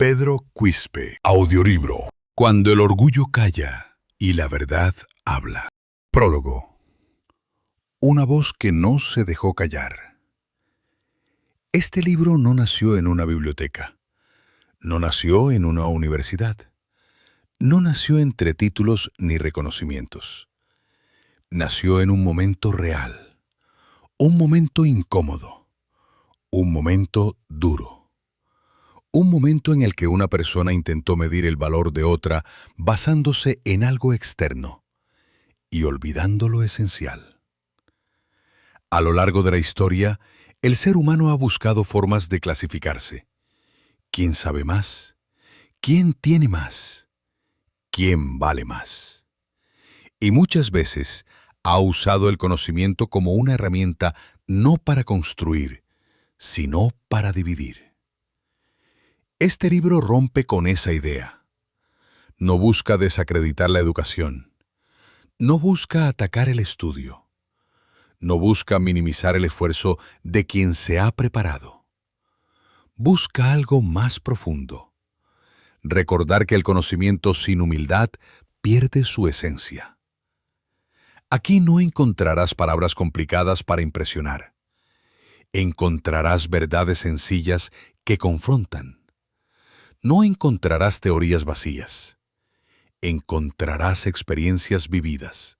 Pedro Quispe. Audiolibro. Cuando el orgullo calla y la verdad habla. Prólogo. Una voz que no se dejó callar. Este libro no nació en una biblioteca. No nació en una universidad. No nació entre títulos ni reconocimientos. Nació en un momento real. Un momento incómodo. Un momento duro. Un momento en el que una persona intentó medir el valor de otra basándose en algo externo y olvidando lo esencial. A lo largo de la historia, el ser humano ha buscado formas de clasificarse. ¿Quién sabe más? ¿Quién tiene más? ¿Quién vale más? Y muchas veces ha usado el conocimiento como una herramienta no para construir, sino para dividir. Este libro rompe con esa idea. No busca desacreditar la educación. No busca atacar el estudio. No busca minimizar el esfuerzo de quien se ha preparado. Busca algo más profundo. Recordar que el conocimiento sin humildad pierde su esencia. Aquí no encontrarás palabras complicadas para impresionar. Encontrarás verdades sencillas que confrontan. No encontrarás teorías vacías. Encontrarás experiencias vividas.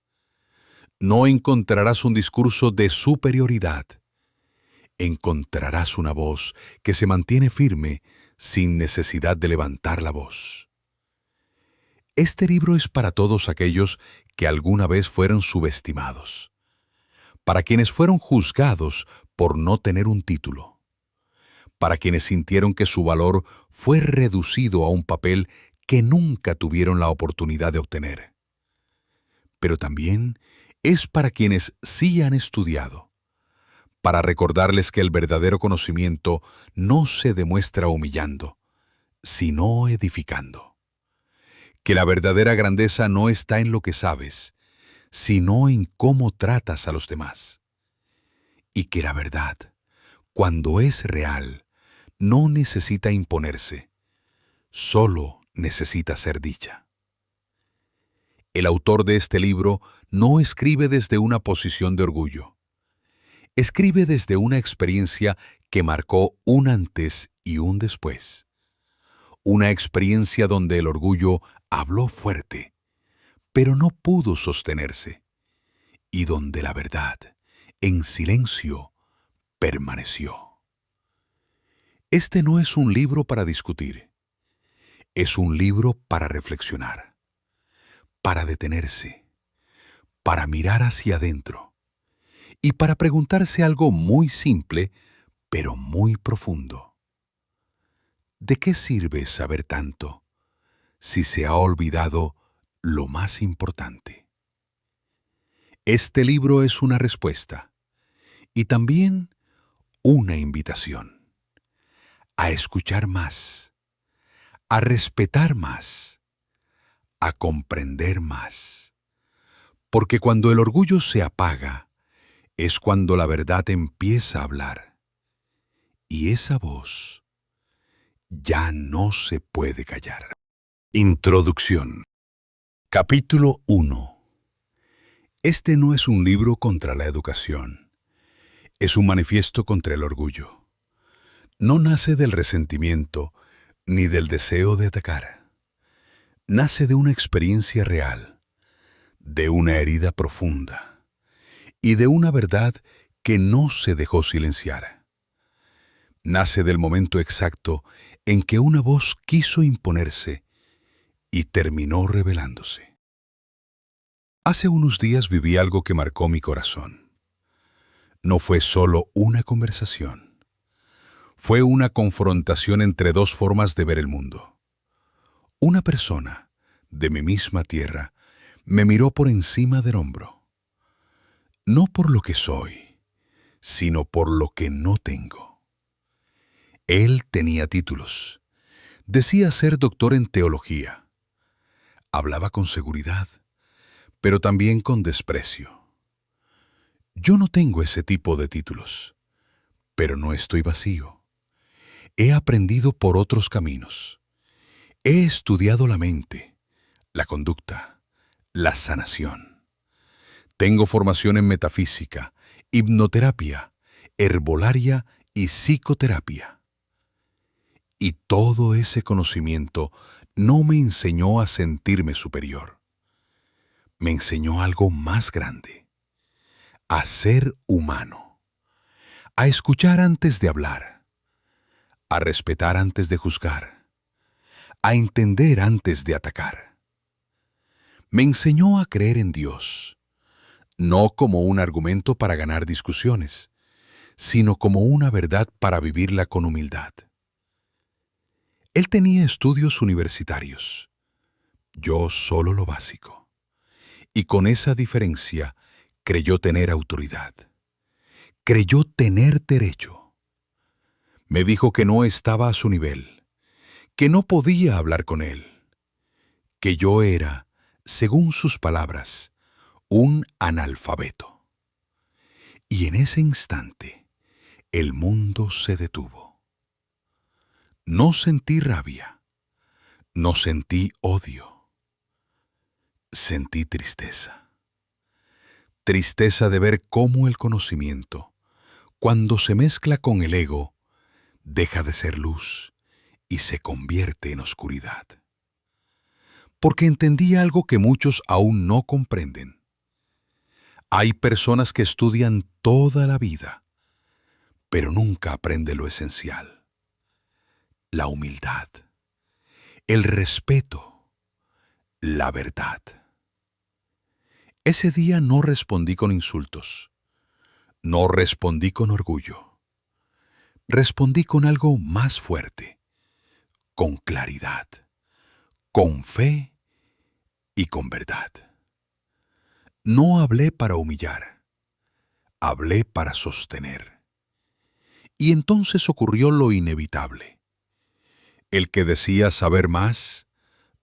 No encontrarás un discurso de superioridad. Encontrarás una voz que se mantiene firme sin necesidad de levantar la voz. Este libro es para todos aquellos que alguna vez fueron subestimados, para quienes fueron juzgados por no tener un título, para quienes sintieron que su valor fue reducido a un papel que nunca tuvieron la oportunidad de obtener. Pero también es para quienes sí han estudiado, para recordarles que el verdadero conocimiento no se demuestra humillando, sino edificando. Que la verdadera grandeza no está en lo que sabes, sino en cómo tratas a los demás. Y que la verdad, cuando es real, no necesita imponerse, solo necesita ser dicha. El autor de este libro no escribe desde una posición de orgullo. Escribe desde una experiencia que marcó un antes y un después. Una experiencia donde el orgullo habló fuerte, pero no pudo sostenerse, y donde la verdad, en silencio, permaneció. Este no es un libro para discutir. Es un libro para reflexionar, para detenerse, para mirar hacia adentro y para preguntarse algo muy simple, pero muy profundo. ¿De qué sirve saber tanto si se ha olvidado lo más importante? Este libro es una respuesta y también una invitación a escuchar más, a respetar más, a comprender más. Porque cuando el orgullo se apaga, es cuando la verdad empieza a hablar. Y esa voz ya no se puede callar. Introducción. Capítulo 1. Este no es un libro contra la educación. Es un manifiesto contra el orgullo. No nace del resentimiento ni del deseo de atacar. Nace de una experiencia real, de una herida profunda y de una verdad que no se dejó silenciar. Nace del momento exacto en que una voz quiso imponerse y terminó revelándose. Hace unos días viví algo que marcó mi corazón. No fue solo una conversación. Fue una confrontación entre dos formas de ver el mundo. Una persona, de mi misma tierra, me miró por encima del hombro. No por lo que soy, sino por lo que no tengo. Él tenía títulos. Decía ser doctor en teología. Hablaba con seguridad, pero también con desprecio. Yo no tengo ese tipo de títulos, pero no estoy vacío. He aprendido por otros caminos. He estudiado la mente, la conducta, la sanación. Tengo formación en metafísica, hipnoterapia, herbolaria y psicoterapia. Y todo ese conocimiento no me enseñó a sentirme superior. Me enseñó algo más grande: a ser humano, a escuchar antes de hablar, a respetar antes de juzgar, a entender antes de atacar. Me enseñó a creer en Dios, no como un argumento para ganar discusiones, sino como una verdad para vivirla con humildad. Él tenía estudios universitarios, yo solo lo básico, y con esa diferencia creyó tener autoridad, creyó tener derecho. Me dijo que no estaba a su nivel, que no podía hablar con él, que yo era, según sus palabras, un analfabeto. Y en ese instante, el mundo se detuvo. No sentí rabia, no sentí odio, sentí tristeza. Tristeza de ver cómo el conocimiento, cuando se mezcla con el ego, deja de ser luz y se convierte en oscuridad. Porque entendí algo que muchos aún no comprenden. Hay personas que estudian toda la vida, pero nunca aprenden lo esencial: la humildad, el respeto, la verdad. Ese día no respondí con insultos, no respondí con orgullo, respondí con algo más fuerte, con claridad, con fe y con verdad. No hablé para humillar, hablé para sostener. Y entonces ocurrió lo inevitable. El que decía saber más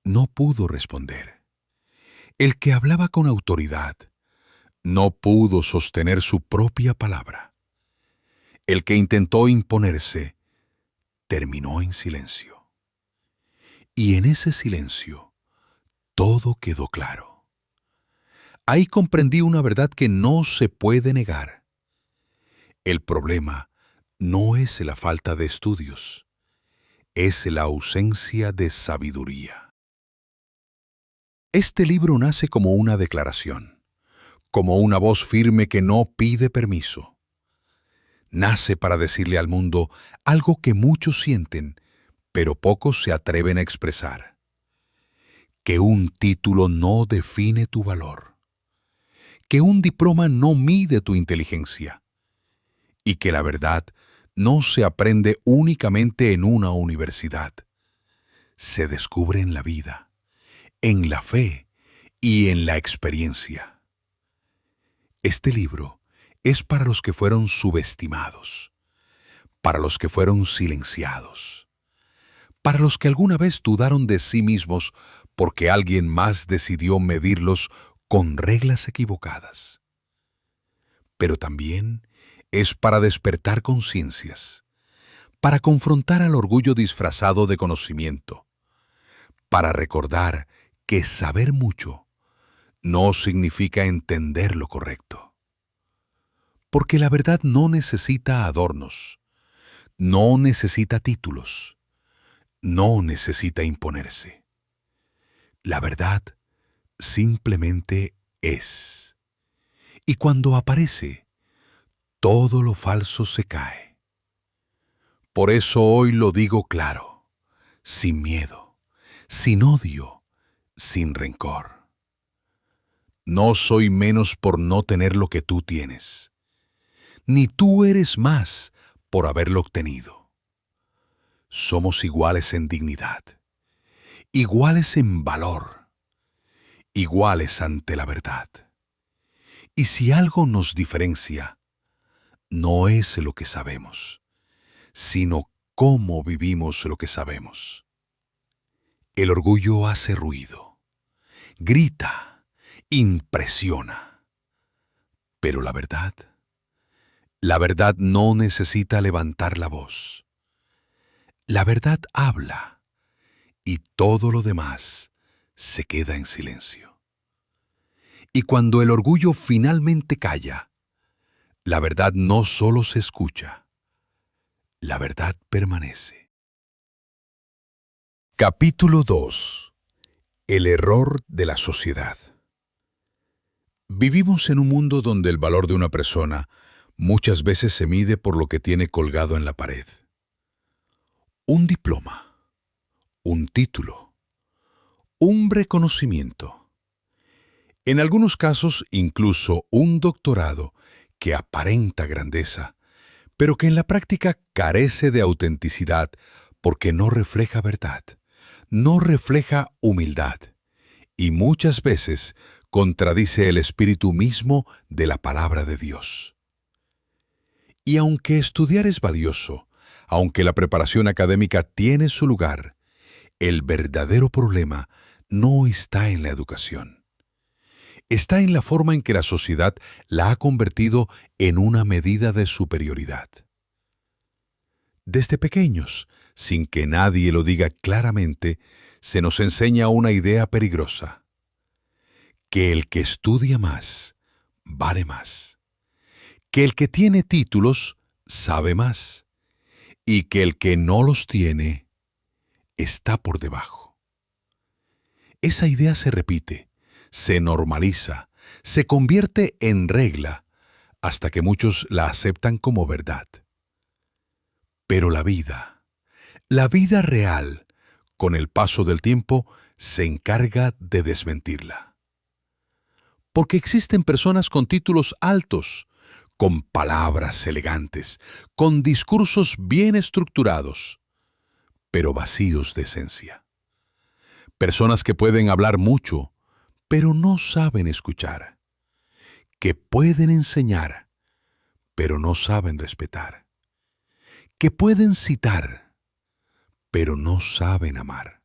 no pudo responder. El que hablaba con autoridad no pudo sostener su propia palabra. El que intentó imponerse terminó en silencio. Y en ese silencio todo quedó claro. Ahí comprendí una verdad que no se puede negar. El problema no es la falta de estudios, es la ausencia de sabiduría. Este libro nace como una declaración, como una voz firme que no pide permiso. Nace para decirle al mundo algo que muchos sienten, pero pocos se atreven a expresar: que un título no define tu valor, que un diploma no mide tu inteligencia, y que la verdad no se aprende únicamente en una universidad. Se descubre en la vida, en la fe y en la experiencia. Este libro es para los que fueron subestimados, para los que fueron silenciados, para los que alguna vez dudaron de sí mismos porque alguien más decidió medirlos con reglas equivocadas. Pero también es para despertar conciencias, para confrontar al orgullo disfrazado de conocimiento, para recordar que saber mucho no significa entender lo correcto. Porque la verdad no necesita adornos, no necesita títulos, no necesita imponerse. La verdad simplemente es. Y cuando aparece, todo lo falso se cae. Por eso hoy lo digo claro, sin miedo, sin odio, sin rencor. No soy menos por no tener lo que tú tienes, ni tú eres más por haberlo obtenido. Somos iguales en dignidad, iguales en valor, iguales ante la verdad. Y si algo nos diferencia, no es lo que sabemos, sino cómo vivimos lo que sabemos. El orgullo hace ruido, grita, impresiona. Pero la verdad no necesita levantar la voz. La verdad habla y todo lo demás se queda en silencio. Y cuando el orgullo finalmente calla, la verdad no solo se escucha, la verdad permanece. Capítulo 2. El error de la sociedad. Vivimos en un mundo donde el valor de una persona muchas veces se mide por lo que tiene colgado en la pared. Un diploma, un título, un reconocimiento. En algunos casos, incluso un doctorado que aparenta grandeza, pero que en la práctica carece de autenticidad porque no refleja verdad, no refleja humildad y muchas veces contradice el espíritu mismo de la palabra de Dios. Y aunque estudiar es valioso, aunque la preparación académica tiene su lugar, el verdadero problema no está en la educación. Está en la forma en que la sociedad la ha convertido en una medida de superioridad. Desde pequeños, sin que nadie lo diga claramente, se nos enseña una idea peligrosa: que el que estudia más, vale más, que el que tiene títulos, sabe más, y que el que no los tiene, está por debajo. Esa idea se repite, se normaliza, se convierte en regla, hasta que muchos la aceptan como verdad. Pero la vida real, con el paso del tiempo, se encarga de desmentirla. Porque existen personas con títulos altos, con palabras elegantes, con discursos bien estructurados, pero vacíos de esencia. Personas que pueden hablar mucho, pero no saben escuchar. Que pueden enseñar, pero no saben respetar. Que pueden citar, pero no saben amar.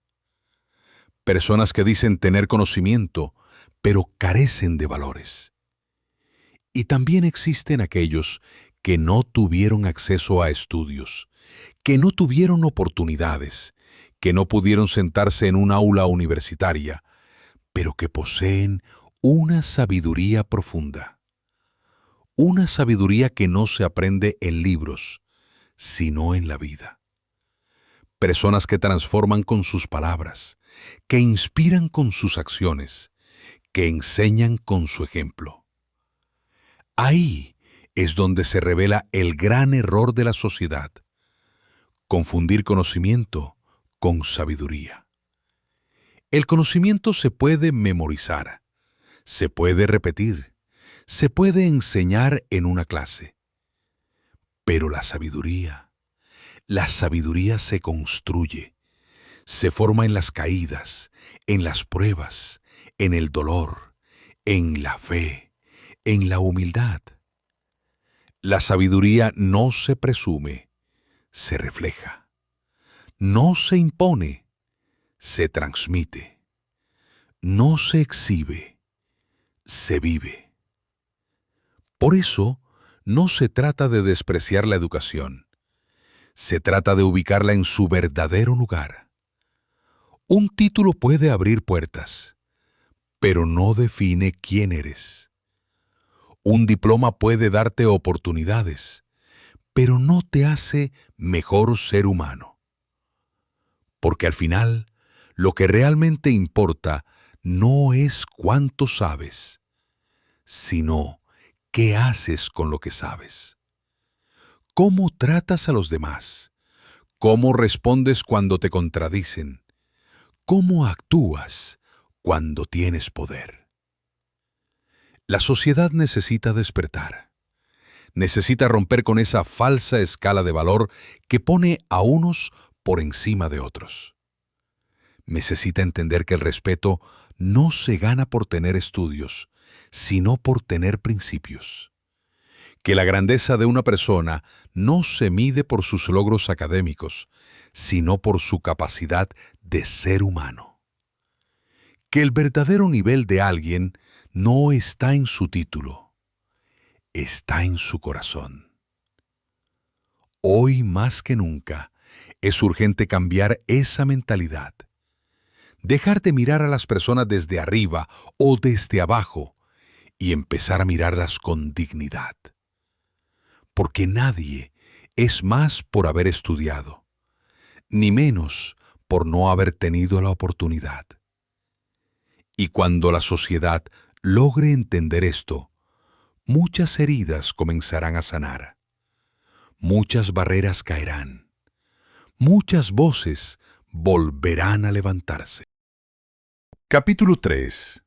Personas que dicen tener conocimiento, pero carecen de valores. Y también existen aquellos que no tuvieron acceso a estudios, que no tuvieron oportunidades, que no pudieron sentarse en un aula universitaria, pero que poseen una sabiduría profunda. Una sabiduría que no se aprende en libros, sino en la vida. Personas que transforman con sus palabras, que inspiran con sus acciones, que enseñan con su ejemplo. Ahí es donde se revela el gran error de la sociedad: confundir conocimiento con sabiduría. El conocimiento se puede memorizar, se puede repetir, se puede enseñar en una clase. Pero la sabiduría se construye, se forma en las caídas, en las pruebas, en el dolor, en la fe, en la humildad. La sabiduría no se presume, se refleja. No se impone, se transmite. No se exhibe, se vive. Por eso, no se trata de despreciar la educación. Se trata de ubicarla en su verdadero lugar. Un título puede abrir puertas, pero no define quién eres. Un diploma puede darte oportunidades, pero no te hace mejor ser humano. Porque al final, lo que realmente importa no es cuánto sabes, sino qué haces con lo que sabes. ¿Cómo tratas a los demás? ¿Cómo respondes cuando te contradicen? ¿Cómo actúas cuando tienes poder? La sociedad necesita despertar. Necesita romper con esa falsa escala de valor que pone a unos por encima de otros. Necesita entender que el respeto no se gana por tener estudios, sino por tener principios. Que la grandeza de una persona no se mide por sus logros académicos, sino por su capacidad de ser humano. Que el verdadero nivel de alguien no está en su título, está en su corazón. Hoy más que nunca es urgente cambiar esa mentalidad. Dejar de mirar a las personas desde arriba o desde abajo y empezar a mirarlas con dignidad. Porque nadie es más por haber estudiado, ni menos por no haber tenido la oportunidad. Y cuando la sociedad logre entender esto, muchas heridas comenzarán a sanar, muchas barreras caerán, muchas voces volverán a levantarse. Capítulo 3.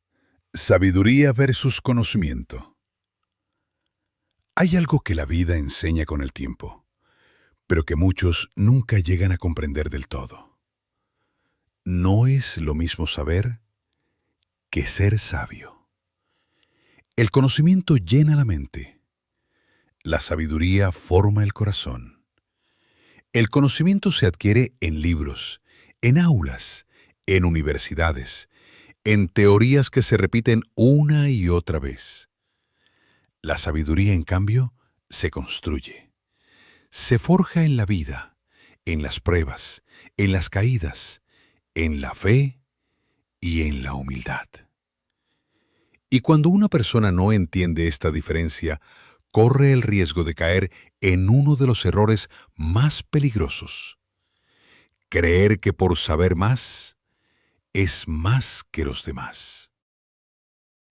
Sabiduría versus conocimiento. Hay algo que la vida enseña con el tiempo, pero que muchos nunca llegan a comprender del todo. No es lo mismo saber que ser sabio. El conocimiento llena la mente. La sabiduría forma el corazón. El conocimiento se adquiere en libros, en aulas, en universidades, en teorías que se repiten una y otra vez. La sabiduría, en cambio, se construye. Se forja en la vida, en las pruebas, en las caídas, en la fe y en la humildad. Y cuando una persona no entiende esta diferencia, corre el riesgo de caer en uno de los errores más peligrosos: creer que por saber más es más que los demás.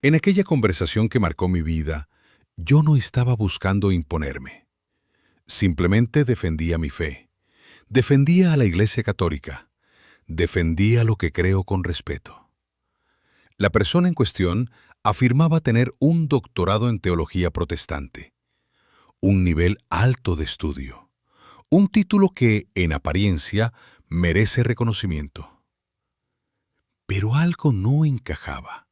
En aquella conversación que marcó mi vida, yo no estaba buscando imponerme. Simplemente defendía mi fe, defendía a la Iglesia Católica, defendía lo que creo con respeto. La persona en cuestión afirmaba tener un doctorado en teología protestante, un nivel alto de estudio, un título que, en apariencia, merece reconocimiento. Pero algo no encajaba,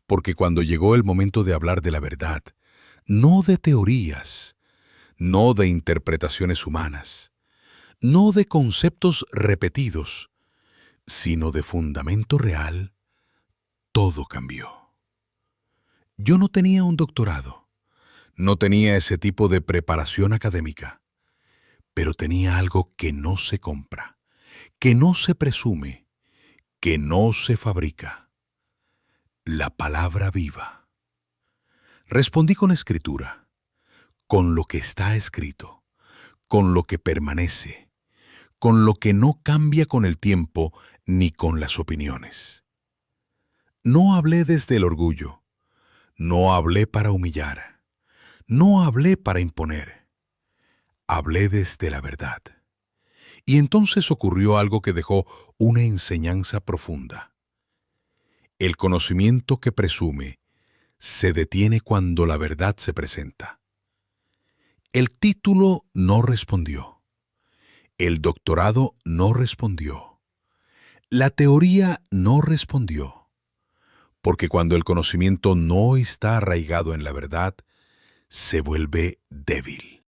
porque cuando llegó el momento de hablar de la verdad, no de teorías, no de interpretaciones humanas, no de conceptos repetidos, sino de fundamento real, todo cambió. Yo no tenía un doctorado, no tenía ese tipo de preparación académica, pero tenía algo que no se compra, que no se presume, que no se fabrica: la palabra viva. Respondí con escritura, con lo que está escrito, con lo que permanece, con lo que no cambia con el tiempo ni con las opiniones. No hablé desde el orgullo, no hablé para humillar, no hablé para imponer, hablé desde la verdad. Y entonces ocurrió algo que dejó una enseñanza profunda. El conocimiento que presume se detiene cuando la verdad se presenta. El título no respondió. El doctorado no respondió. La teoría no respondió. Porque cuando el conocimiento no está arraigado en la verdad, se vuelve débil.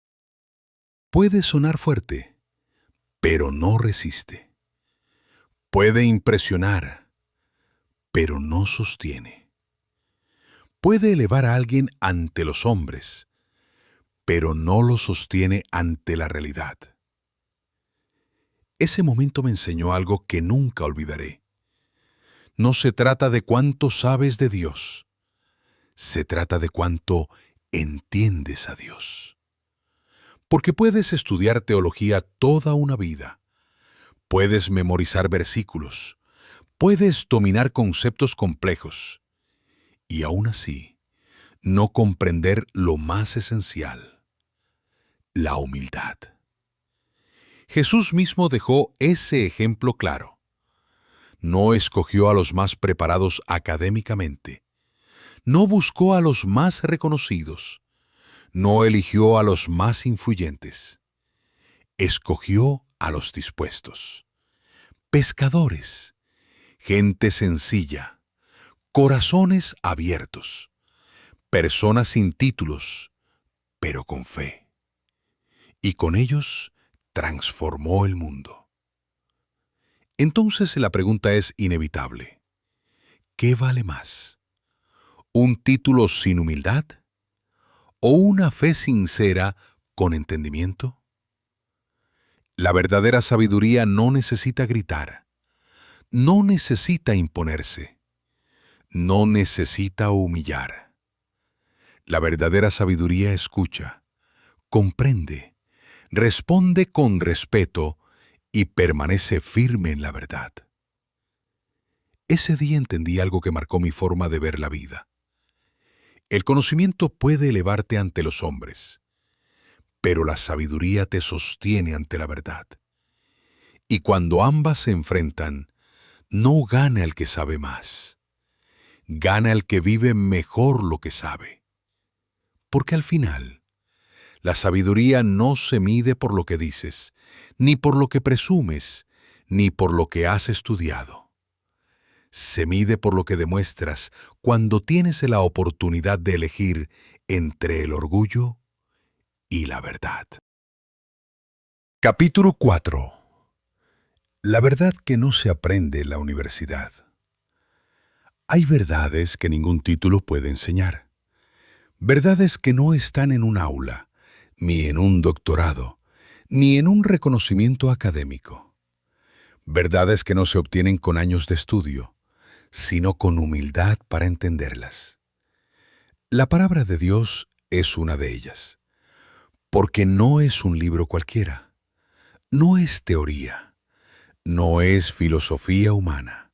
Puede sonar fuerte, pero no resiste. Puede impresionar, pero no sostiene. Puede elevar a alguien ante los hombres, pero no lo sostiene ante la realidad. Ese momento me enseñó algo que nunca olvidaré. No se trata de cuánto sabes de Dios, se trata de cuánto entiendes a Dios. Porque puedes estudiar teología toda una vida, puedes memorizar versículos, puedes dominar conceptos complejos, y aún así, no comprender lo más esencial: la humildad. Jesús mismo dejó ese ejemplo claro. No escogió a los más preparados académicamente, no buscó a los más reconocidos, no eligió a los más influyentes. Escogió a los dispuestos, pescadores, gente sencilla, corazones abiertos, personas sin títulos, pero con fe. Y con ellos transformó el mundo. Entonces la pregunta es inevitable: ¿qué vale más? ¿Un título sin humildad? ¿O una fe sincera con entendimiento? La verdadera sabiduría no necesita gritar, No necesita imponerse. No necesita humillar. La verdadera sabiduría escucha, comprende, responde con respeto y permanece firme en la verdad. Ese día entendí algo que marcó mi forma de ver la vida. El conocimiento puede elevarte ante los hombres, pero la sabiduría te sostiene ante la verdad. Y cuando ambas se enfrentan, no gana el que sabe más. Gana el que vive mejor lo que sabe. Porque al final, la sabiduría no se mide por lo que dices, ni por lo que presumes, ni por lo que has estudiado. Se mide por lo que demuestras cuando tienes la oportunidad de elegir entre el orgullo y la verdad. Capítulo 4. La verdad que no se aprende en la universidad. Hay verdades que ningún título puede enseñar. Verdades que no están en un aula, ni en un doctorado, ni en un reconocimiento académico. Verdades que no se obtienen con años de estudio, sino con humildad para entenderlas. La palabra de Dios es una de ellas, porque no es un libro cualquiera, no es teoría, no es filosofía humana,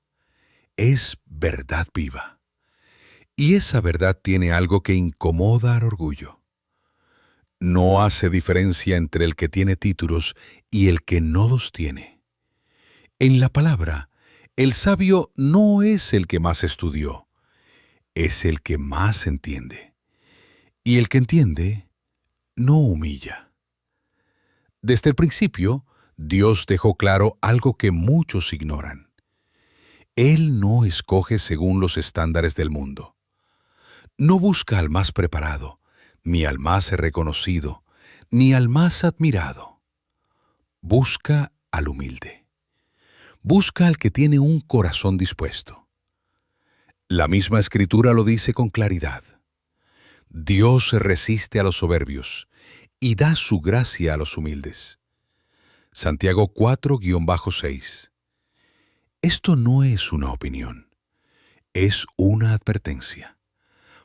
es verdad viva. Y esa verdad tiene algo que incomoda al orgullo. No hace diferencia entre el que tiene títulos y el que no los tiene. En la palabra, el sabio no es el que más estudió, es el que más entiende. Y el que entiende, no humilla. Desde el principio, Dios dejó claro algo que muchos ignoran. Él no escoge según los estándares del mundo. No busca al más preparado, ni al más reconocido, ni al más admirado. Busca al humilde. Busca al que tiene un corazón dispuesto. La misma Escritura lo dice con claridad. Dios se resiste a los soberbios y da su gracia a los humildes. Santiago 4-6. Esto no es una opinión, es una advertencia.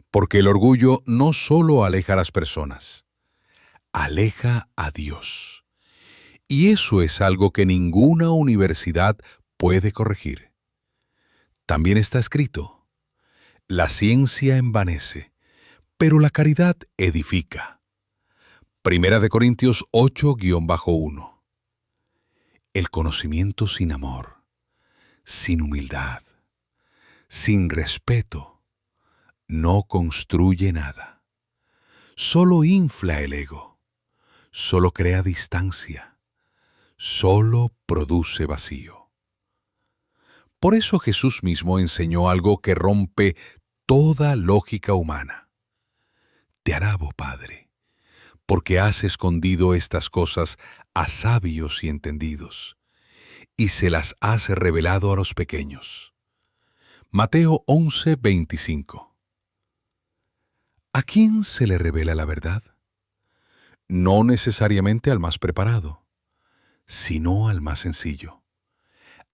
Porque el orgullo no solo aleja a las personas, aleja a Dios. Y eso es algo que ninguna universidad puede corregir. También está escrito, la ciencia envanece, pero la caridad edifica. Primera de Corintios 8-1. El conocimiento sin amor, sin humildad, sin respeto, no construye nada. Solo infla el ego, solo crea distancia, solo produce vacío. Por eso Jesús mismo enseñó algo que rompe toda lógica humana. Te alabo, Padre, porque has escondido estas cosas a sabios y entendidos, y se las has revelado a los pequeños. Mateo 11:25. ¿A quién se le revela la verdad? No necesariamente al más preparado, sino al más sencillo,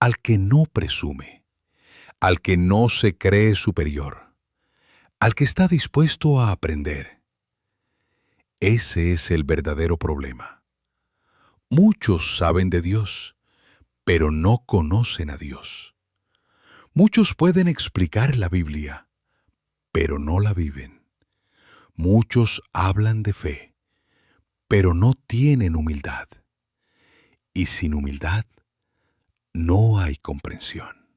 al que no presume, al que no se cree superior, al que está dispuesto a aprender. Ese es el verdadero problema. Muchos saben de Dios, pero no conocen a Dios. Muchos pueden explicar la Biblia, pero no la viven. Muchos hablan de fe, pero no tienen humildad. Y sin humildad, no hay comprensión.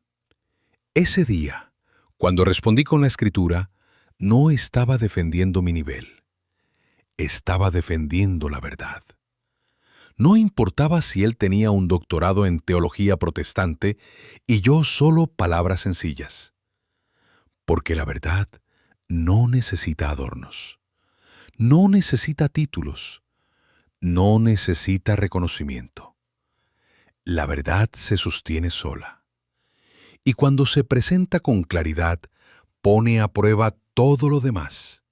Ese día, cuando respondí con la Escritura, no estaba defendiendo mi nivel. Estaba defendiendo la verdad. No importaba si él tenía un doctorado en teología protestante y yo solo palabras sencillas. Porque la verdad no necesita adornos, no necesita títulos, no necesita reconocimiento. La verdad se sostiene sola. Y cuando se presenta con claridad, pone a prueba todo lo demás.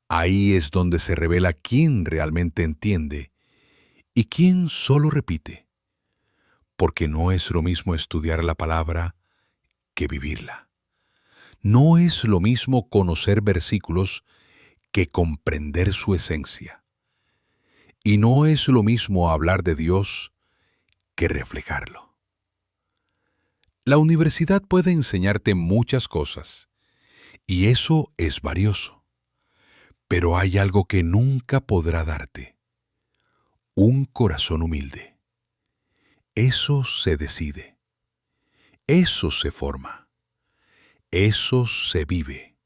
Ahí es donde se revela quién realmente entiende y quién solo repite. porque no es lo mismo estudiar la palabra que vivirla. No es lo mismo conocer versículos que comprender su esencia. Y no es lo mismo hablar de Dios que reflejarlo. La universidad puede enseñarte muchas cosas, y eso es valioso. Pero hay algo que nunca podrá darte: un corazón humilde. Eso se decide, eso se forma, eso se vive.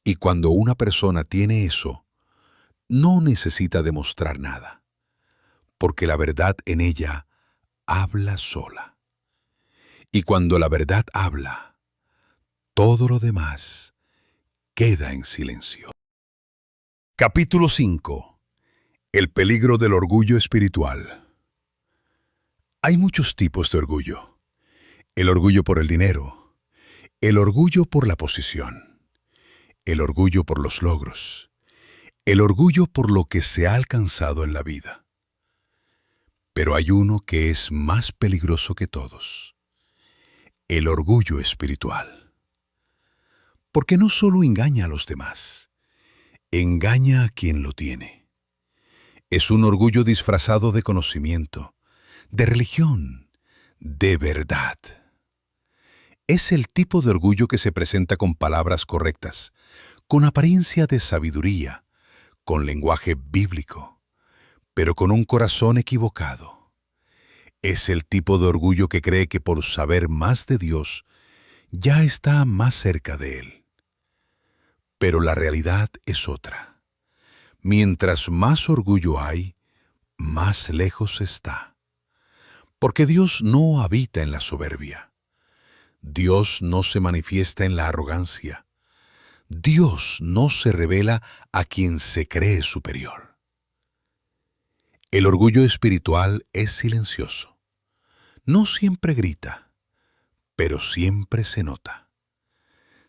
Y cuando una persona tiene eso, no necesita demostrar nada, porque la verdad en ella habla sola. Y cuando la verdad habla, todo lo demás queda en silencio. Capítulo 5. El peligro del orgullo espiritual. Hay muchos tipos de orgullo. El orgullo por el dinero, el orgullo por la posición, el orgullo por los logros, el orgullo por lo que se ha alcanzado en la vida. Pero hay uno que es más peligroso que todos: el orgullo espiritual. Porque no solo engaña a los demás, engaña a quien lo tiene. Es un orgullo disfrazado de conocimiento, de religión, de verdad. Es el tipo de orgullo que se presenta con palabras correctas, con apariencia de sabiduría, con lenguaje bíblico, pero con un corazón equivocado. Es el tipo de orgullo que cree que por saber más de Dios ya está más cerca de Él. Pero la realidad es otra. Mientras más orgullo hay, más lejos está. Porque Dios no habita en la soberbia. Dios no se manifiesta en la arrogancia. Dios no se revela a quien se cree superior. El orgullo espiritual es silencioso. No siempre grita, pero siempre se nota.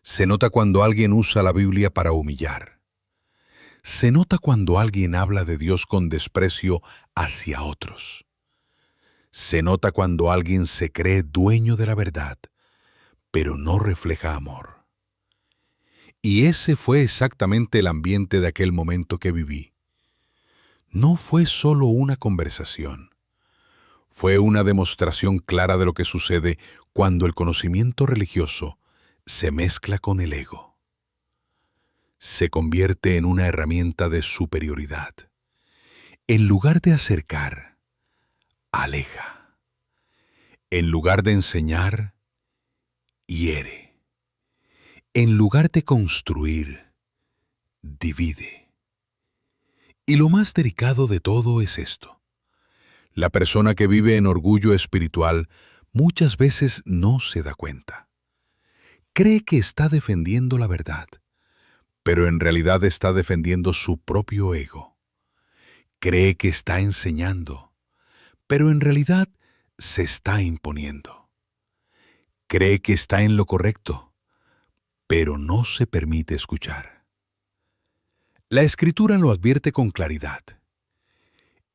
Se nota cuando alguien usa la Biblia para humillar. Se nota cuando alguien habla de Dios con desprecio hacia otros. Se nota cuando alguien se cree dueño de la verdad, pero no refleja amor. Y ese fue exactamente el ambiente de aquel momento que viví. No fue solo una conversación. Fue una demostración clara de lo que sucede cuando el conocimiento religioso se mezcla con el ego. Se convierte en una herramienta de superioridad. En lugar de acercar, aleja. En lugar de enseñar, hiere. En lugar de construir, divide. Y lo más delicado de todo es esto: la persona que vive en orgullo espiritual muchas veces no se da cuenta. Cree que está defendiendo la verdad, pero en realidad está defendiendo su propio ego. Cree que está enseñando, pero en realidad se está imponiendo. Cree que está en lo correcto, pero no se permite escuchar. La Escritura lo advierte con claridad.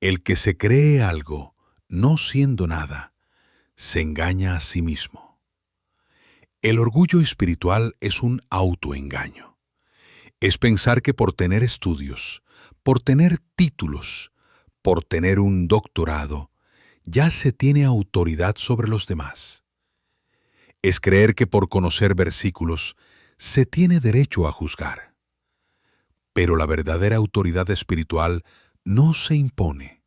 El que se cree algo, no siendo nada, se engaña a sí mismo. El orgullo espiritual es un autoengaño. Es pensar que por tener estudios, por tener títulos, por tener un doctorado, ya se tiene autoridad sobre los demás. Es creer que por conocer versículos se tiene derecho a juzgar. Pero la verdadera autoridad espiritual no se impone,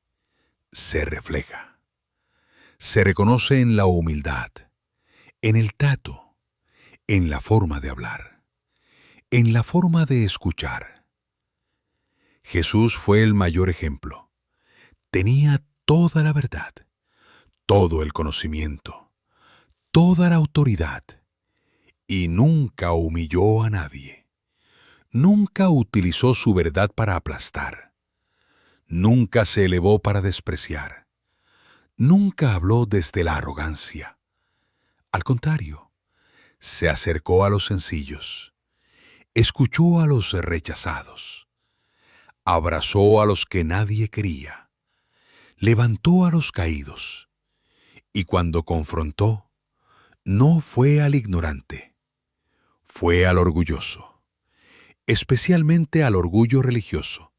se refleja. Se reconoce en la humildad, en el tato, en la forma de hablar, en la forma de escuchar. Jesús fue el mayor ejemplo. Tenía toda la verdad, todo el conocimiento, toda la autoridad, y nunca humilló a nadie. Nunca utilizó su verdad para aplastar. Nunca se elevó para despreciar. Nunca habló desde la arrogancia. Al contrario, se acercó a los sencillos, escuchó a los rechazados, abrazó a los que nadie quería, levantó a los caídos Y cuando confrontó, no fue al ignorante, fue al orgulloso, especialmente al orgullo religioso,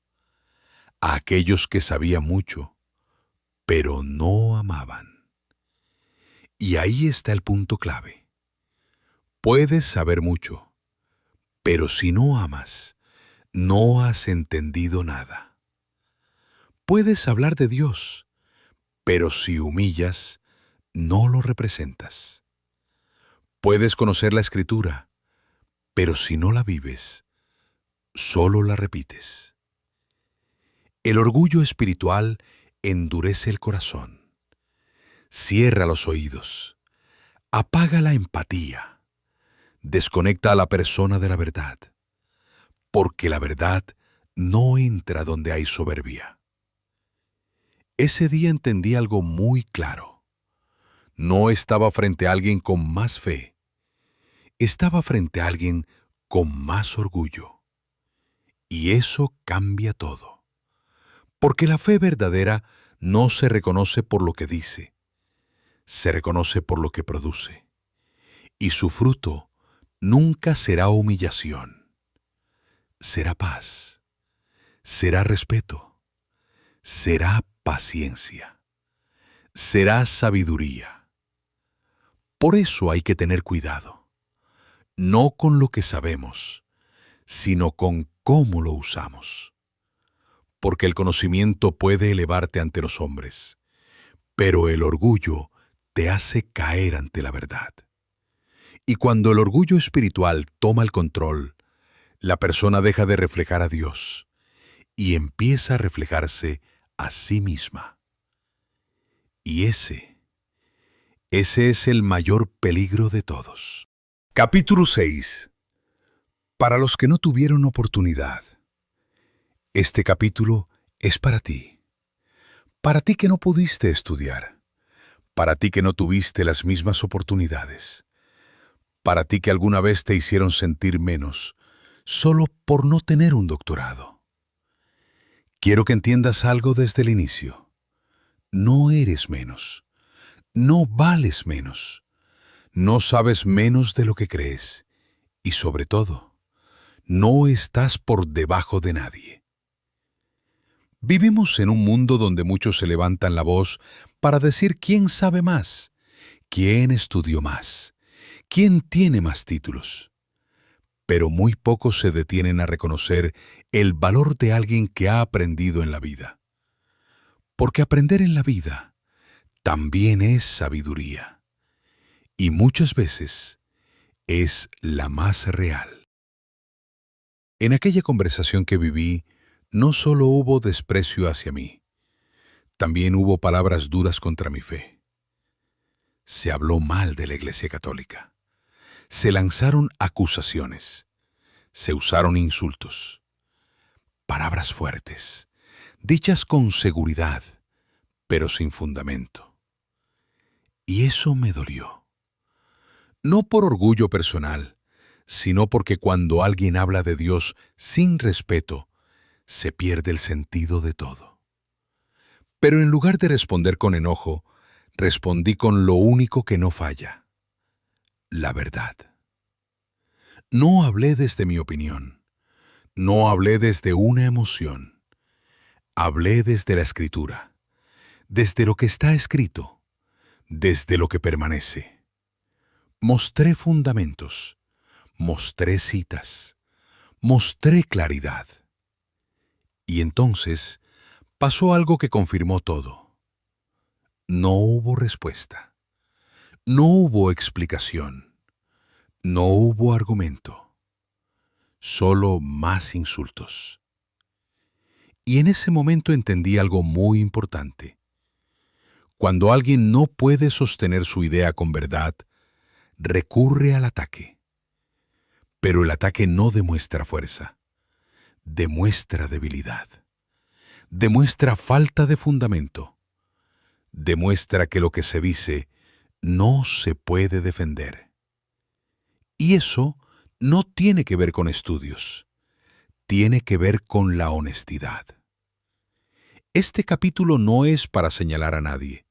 a aquellos que sabían mucho, pero no amaban. Y ahí está el punto clave. Puedes saber mucho, pero si no amas, no has entendido nada. Puedes hablar de Dios, pero si humillas, no lo representas. Puedes conocer la Escritura, pero si no la vives, solo la repites. El orgullo espiritual endurece el corazón, cierra los oídos, apaga la empatía, desconecta a la persona de la verdad, porque la verdad no entra donde hay soberbia. Ese día entendí algo muy claro. No estaba frente a alguien con más fe, estaba frente a alguien con más orgullo. Y eso cambia todo. Porque la fe verdadera no se reconoce por lo que dice, se reconoce por lo que produce. Y su fruto nunca será humillación. Será paz, será respeto, será paciencia, será sabiduría. Por eso hay que tener cuidado, no con lo que sabemos, sino con cómo lo usamos. Porque el conocimiento puede elevarte ante los hombres, pero el orgullo te hace caer ante la verdad. Y cuando el orgullo espiritual toma el control, la persona deja de reflejar a Dios y empieza a reflejarse a sí misma. Y ese es el mayor peligro de todos. Capítulo 6. Para los que no tuvieron oportunidad. Este capítulo es para ti. Para ti que no pudiste estudiar. Para ti que no tuviste las mismas oportunidades. Para ti que alguna vez te hicieron sentir menos, solo por no tener un doctorado. Quiero que entiendas algo desde el inicio. No eres menos. No vales menos. No sabes menos de lo que crees. Y sobre todo, no estás por debajo de nadie. Vivimos en un mundo donde muchos se levantan la voz para decir quién sabe más, quién estudió más, quién tiene más títulos. Pero muy pocos se detienen a reconocer el valor de alguien que ha aprendido en la vida. Porque aprender en la vida también es sabiduría. Y muchas veces es la más real. En aquella conversación que viví, no solo hubo desprecio hacia mí, también hubo palabras duras contra mi fe. Se habló mal de la Iglesia Católica. Se lanzaron acusaciones. Se usaron insultos. Palabras fuertes, dichas con seguridad, pero sin fundamento. Y eso me dolió. No por orgullo personal, sino porque cuando alguien habla de Dios sin respeto, se pierde el sentido de todo. Pero en lugar de responder con enojo, respondí con lo único que no falla: la verdad. No hablé desde mi opinión, no hablé desde una emoción, hablé desde la Escritura, desde lo que está escrito, desde lo que permanece. Mostré fundamentos, mostré citas, mostré claridad. Y entonces pasó algo que confirmó todo. No hubo respuesta. No hubo explicación. No hubo argumento. Solo más insultos. Y en ese momento entendí algo muy importante. Cuando alguien no puede sostener su idea con verdad, recurre al ataque. Pero el ataque no demuestra fuerza. Demuestra debilidad. Demuestra falta de fundamento. Demuestra que lo que se dice no se puede defender. Y eso no tiene que ver con estudios. Tiene que ver con la honestidad. Este capítulo no es para señalar a nadie.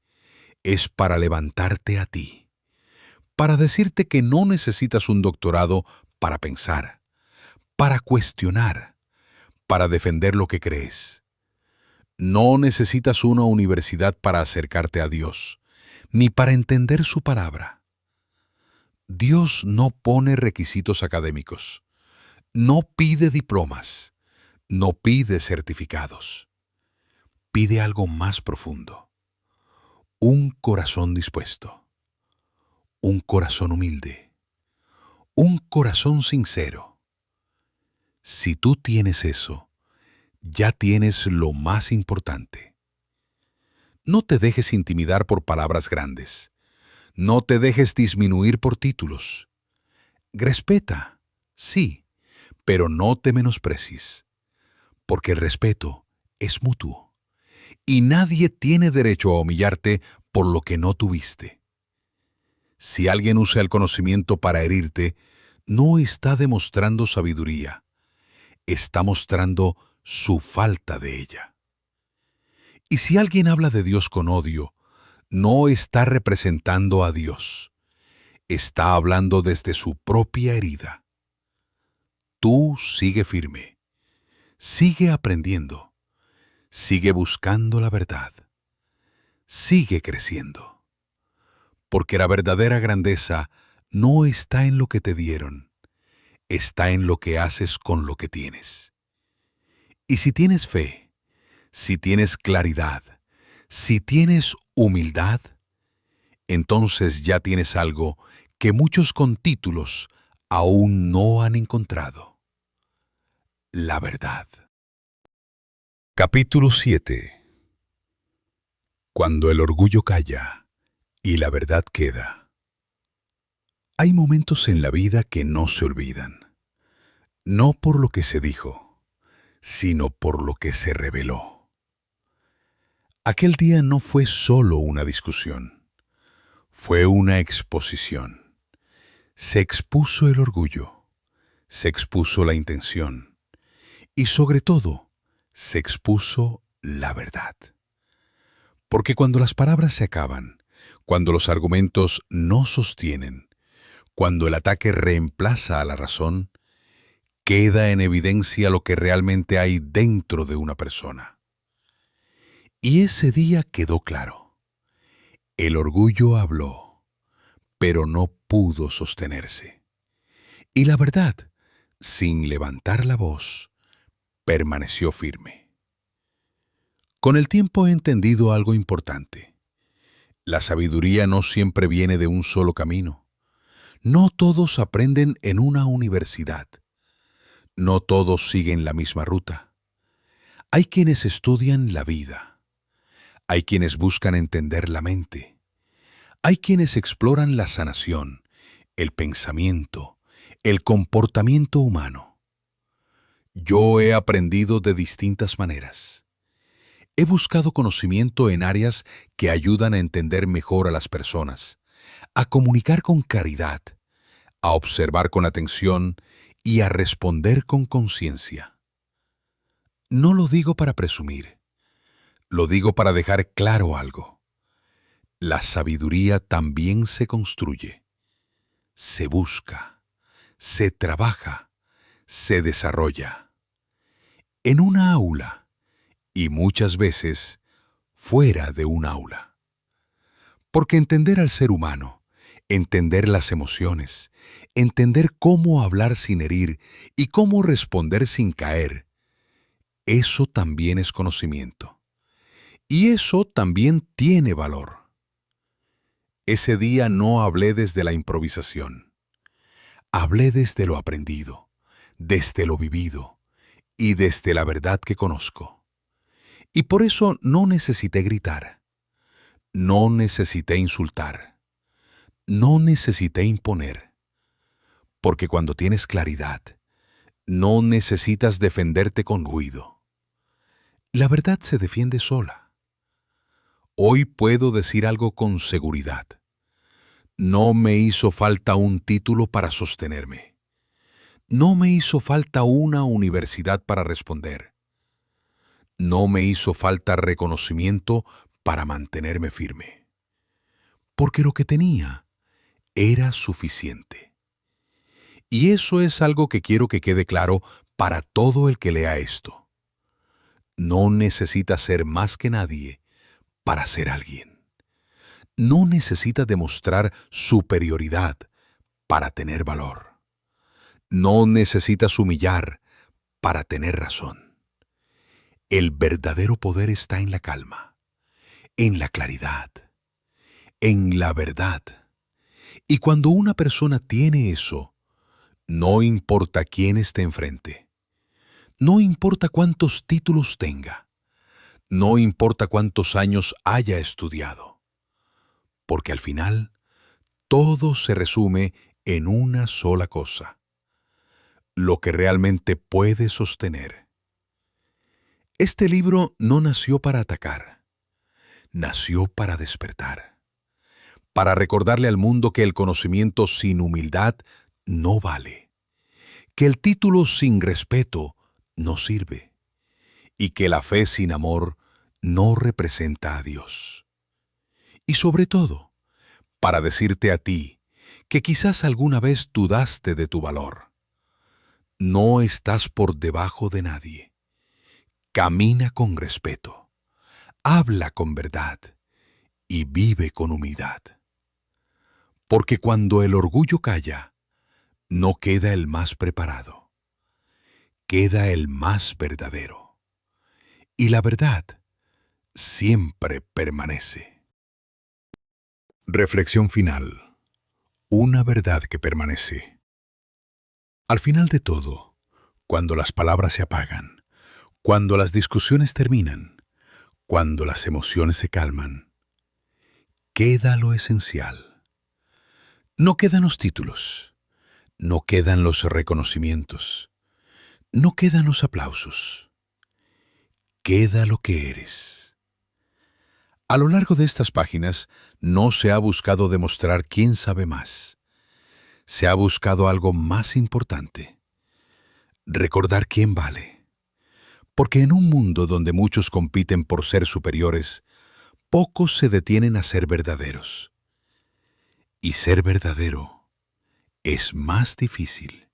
es para levantarte a ti, para decirte que no necesitas un doctorado para pensar, para cuestionar, para defender lo que crees. No necesitas una universidad para acercarte a Dios, ni para entender su palabra. Dios no pone requisitos académicos, no pide diplomas, no pide certificados. Pide algo más profundo, un corazón dispuesto, un corazón humilde, un corazón sincero. Si tú tienes eso, ya tienes lo más importante. No te dejes intimidar por palabras grandes. No te dejes disminuir por títulos. Respeta, sí, pero no te menosprecies, porque el respeto es mutuo, y nadie tiene derecho a humillarte por lo que no tuviste. Si alguien usa el conocimiento para herirte, no está demostrando sabiduría, está mostrando su falta de ella. Y si alguien habla de Dios con odio, no está representando a Dios, está hablando desde su propia herida. Tú sigue firme, sigue aprendiendo, sigue buscando la verdad, sigue creciendo, porque la verdadera grandeza no está en lo que te dieron, está en lo que haces con lo que tienes. Y si tienes fe, si tienes claridad, si tienes humildad, entonces ya tienes algo que muchos con títulos aún no han encontrado: la verdad. Capítulo 7. Cuando el orgullo calla y la verdad queda. Hay momentos en la vida que no se olvidan, no por lo que se dijo, sino por lo que se reveló. Aquel día no fue solo una discusión, fue una exposición. Se expuso el orgullo, se expuso la intención y sobre todo se expuso la verdad. Porque cuando las palabras se acaban, cuando los argumentos no sostienen, cuando el ataque reemplaza a la razón, queda en evidencia lo que realmente hay dentro de una persona. Y ese día quedó claro. El orgullo habló, pero no pudo sostenerse. Y la verdad, sin levantar la voz, permaneció firme. Con el tiempo he entendido algo importante. La sabiduría no siempre viene de un solo camino. No todos aprenden en una universidad. No todos siguen la misma ruta. Hay quienes estudian la vida. Hay quienes buscan entender la mente. Hay quienes exploran la sanación, el pensamiento, el comportamiento humano. Yo he aprendido de distintas maneras. He buscado conocimiento en áreas que ayudan a entender mejor a las personas, a comunicar con claridad, a observar con atención y a responder con conciencia. No lo digo para presumir. Lo digo para dejar claro algo. La sabiduría también se construye, se busca, se trabaja, se desarrolla. En una aula y muchas veces fuera de un aula. Porque entender al ser humano, entender las emociones, entender cómo hablar sin herir y cómo responder sin caer, eso también es conocimiento. Y eso también tiene valor. Ese día no hablé desde la improvisación. Hablé desde lo aprendido, desde lo vivido y desde la verdad que conozco. Y por eso no necesité gritar, no necesité insultar, no necesité imponer. Porque cuando tienes claridad, no necesitas defenderte con ruido. La verdad se defiende sola. Hoy puedo decir algo con seguridad. No me hizo falta un título para sostenerme. No me hizo falta una universidad para responder. No me hizo falta reconocimiento para mantenerme firme. porque lo que tenía era suficiente. Y eso es algo que quiero que quede claro para todo el que lea esto. No necesita ser más que nadie para ser alguien. No necesita demostrar superioridad para tener valor. No necesitas humillar para tener razón. El verdadero poder está en la calma, en la claridad, en la verdad. Y cuando una persona tiene eso, no importa quién esté enfrente, no importa cuántos títulos tenga, no importa cuántos años haya estudiado, porque al final todo se resume en una sola cosa: lo que realmente puede sostener. Este libro no nació para atacar, nació para despertar, para recordarle al mundo que el conocimiento sin humildad no vale, que el título sin respeto no sirve y que la fe sin amor no representa a Dios. Y sobre todo, para decirte a ti que quizás alguna vez dudaste de tu valor. No estás por debajo de nadie. Camina con respeto, habla con verdad y vive con humildad. Porque cuando el orgullo calla, no queda el más preparado, queda el más verdadero. Y la verdad siempre permanece. Reflexión final. Una verdad que permanece. Al final de todo, cuando las palabras se apagan, cuando las discusiones terminan, cuando las emociones se calman, queda lo esencial. No quedan los títulos, no quedan los reconocimientos, no quedan los aplausos. Queda lo que eres. A lo largo de estas páginas no se ha buscado demostrar quién sabe más. Se ha buscado algo más importante: recordar quién vale. Porque en un mundo donde muchos compiten por ser superiores, pocos se detienen a ser verdaderos. Y ser verdadero es más difícil.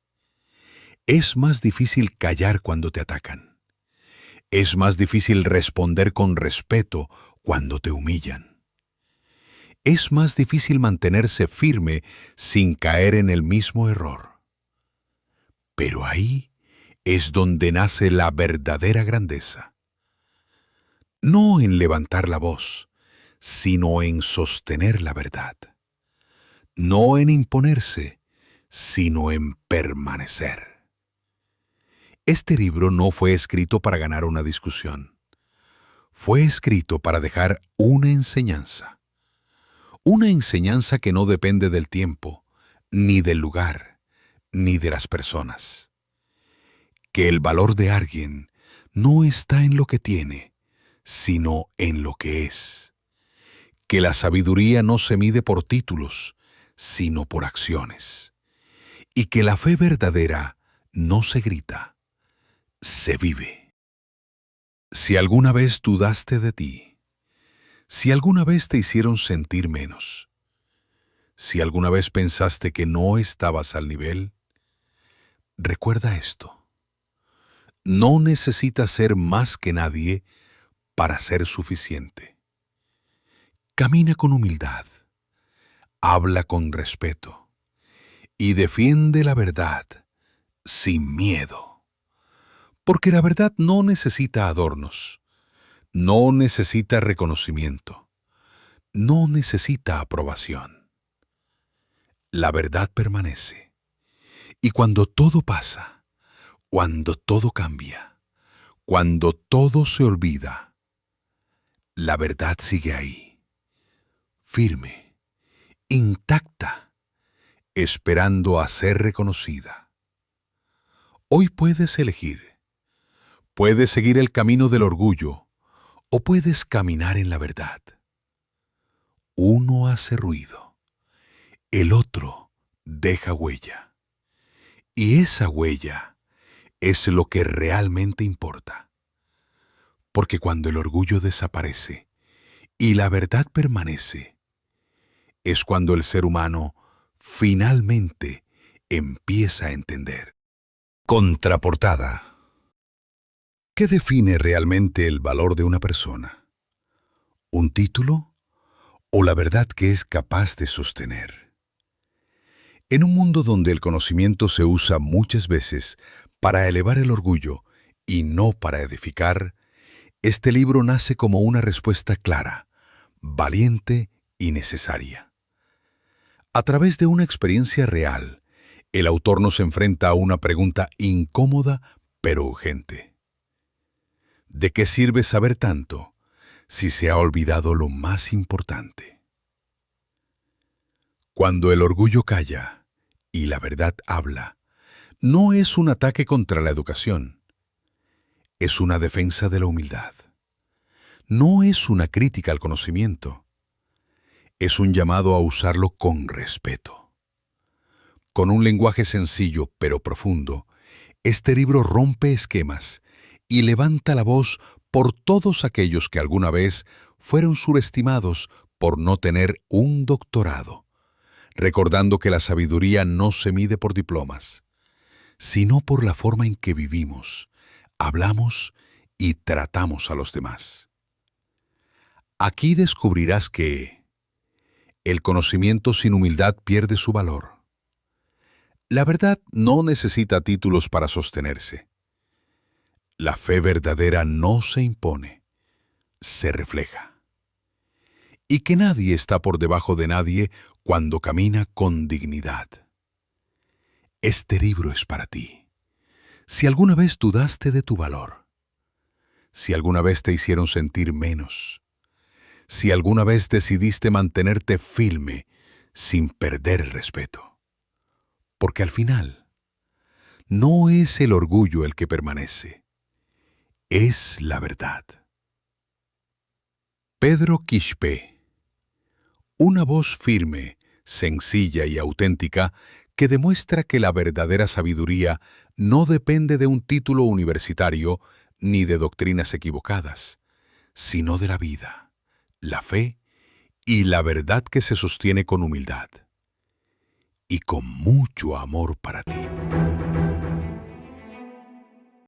Es más difícil callar cuando te atacan. Es más difícil responder con respeto cuando te humillan. Es más difícil mantenerse firme sin caer en el mismo error. Pero ahí es donde nace la verdadera grandeza. No en levantar la voz, sino en sostener la verdad. No en imponerse, sino en permanecer. Este libro no fue escrito para ganar una discusión. Fue escrito para dejar una enseñanza. Una enseñanza que no depende del tiempo, ni del lugar, ni de las personas. Que el valor de alguien no está en lo que tiene, sino en lo que es. Que la sabiduría no se mide por títulos, sino por acciones. Y que la fe verdadera no se grita, se vive. Si alguna vez dudaste de ti, si alguna vez te hicieron sentir menos, si alguna vez pensaste que no estabas al nivel, recuerda esto: no necesitas ser más que nadie para ser suficiente. Camina con humildad, habla con respeto y defiende la verdad sin miedo. Porque la verdad no necesita adornos, no necesita reconocimiento, no necesita aprobación. La verdad permanece. Y cuando todo pasa, cuando todo cambia, cuando todo se olvida, la verdad sigue ahí, firme, intacta, esperando a ser reconocida. Hoy puedes elegir. Puedes seguir el camino del orgullo o puedes caminar en la verdad. Uno hace ruido, el otro deja huella. Y esa huella es lo que realmente importa. Porque cuando el orgullo desaparece y la verdad permanece, es cuando el ser humano finalmente empieza a entender. Contraportada. ¿Qué define realmente el valor de una persona? ¿Un título o la verdad que es capaz de sostener? En un mundo donde el conocimiento se usa muchas veces para elevar el orgullo y no para edificar, este libro nace como una respuesta clara, valiente y necesaria. A través de una experiencia real, el autor nos enfrenta a una pregunta incómoda pero urgente. ¿De qué sirve saber tanto si se ha olvidado lo más importante? Cuando el orgullo calla y la verdad habla, no es un ataque contra la educación, es una defensa de la humildad. No es una crítica al conocimiento, es un llamado a usarlo con respeto. Con un lenguaje sencillo pero profundo, este libro rompe esquemas y levanta la voz por todos aquellos que alguna vez fueron subestimados por no tener un doctorado, recordando que la sabiduría no se mide por diplomas, sino por la forma en que vivimos, hablamos y tratamos a los demás. Aquí descubrirás que el conocimiento sin humildad pierde su valor. La verdad no necesita títulos para sostenerse. La fe verdadera no se impone, se refleja. Y que nadie está por debajo de nadie cuando camina con dignidad. Este libro es para ti. Si alguna vez dudaste de tu valor, si alguna vez te hicieron sentir menos, si alguna vez decidiste mantenerte firme sin perder el respeto. Porque al final, no es el orgullo el que permanece, es la verdad. Pedro Quixpe. Una voz firme, sencilla y auténtica que demuestra que la verdadera sabiduría no depende de un título universitario ni de doctrinas equivocadas, sino de la vida, la fe y la verdad que se sostiene con humildad y con mucho amor para ti.